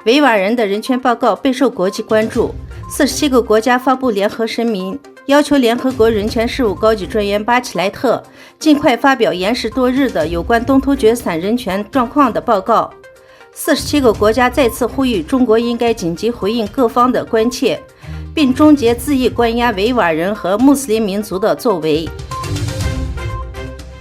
维吾尔人的人权报告备受国际关注，47个国家发布联合声明，要求联合国人权事务高级专员巴奇莱特尽快发表延时多日的有关东突厥斯坦人权状况的报告。47个国家再次呼吁中国应该紧急回应各方的关切，并终结恣意关押维吾尔人和穆斯林民族的作为。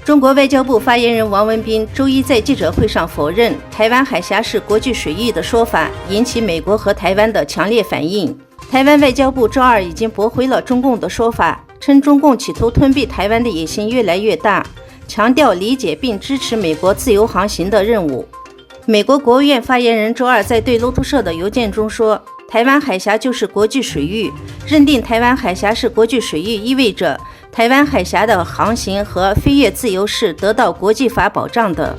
中国外交部发言人王文斌周一在记者会上否认台湾海峡是国际水域的说法，引起美国和台湾的强烈反应。台湾外交部周二已经驳回了中共的说法，称中共企图吞并台湾的野心越来越大，强调理解并支持美国自由航行的任务。美国国务院发言人周二在对路透社的邮件中说，台湾海峡就是国际水域，认定台湾海峡是国际水域意味着台湾海峡的航行和飞越自由是得到国际法保障的。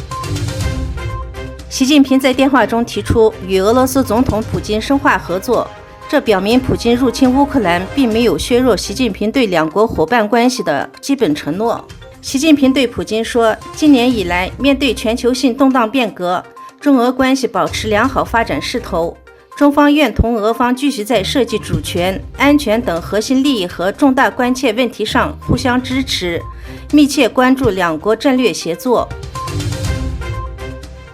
习近平在电话中提出与俄罗斯总统普京深化合作，这表明普京入侵乌克兰并没有削弱习近平对两国伙伴关系的基本承诺。习近平对普京说，今年以来，面对全球性动荡变革，中俄关系保持良好发展势头，中方愿同俄方继续在涉及主权、安全等核心利益和重大关切问题上互相支持，密切关注两国战略协作。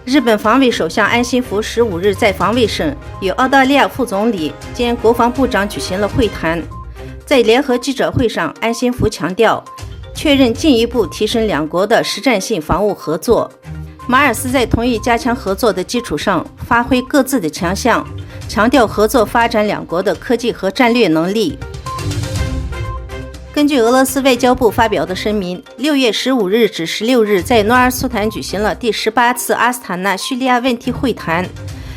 日本防卫首相安信福15日在防卫省与澳大利亚副总理兼国防部长举行了会谈。在联合记者会上，安信福强调，确认进一步提升两国的实战性防务合作。马尔斯在同意加强合作的基础上，发挥各自的强项，强调合作发展两国的科技和战略能力。根据俄罗斯外交部发表的声明，6月15日至16日在诺尔苏坦举行了第18次阿斯塔纳叙利亚问题会谈，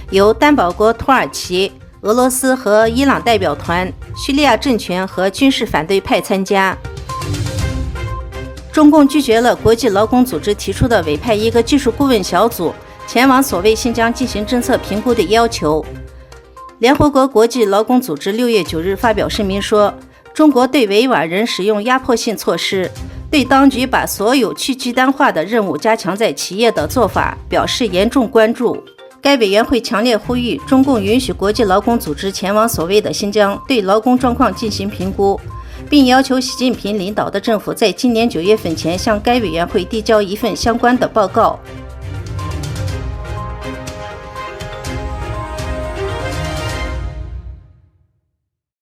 由担保国土耳其、俄罗斯和伊朗代表团、叙利亚政权和军事反对派参加。中共拒绝了国际劳工组织提出的委派一个技术顾问小组前往所谓新疆进行政策评估的要求。联合国国际劳工组织6月9日发表声明说，中国对维吾尔人使用压迫性措施，对当局把所有去极端化的任务加强在企业的做法表示严重关注。该委员会强烈呼吁中共允许国际劳工组织前往所谓的新疆对劳工状况进行评估，并要求习近平领导的政府在今年9月份前向该委员会递交一份相关的报告。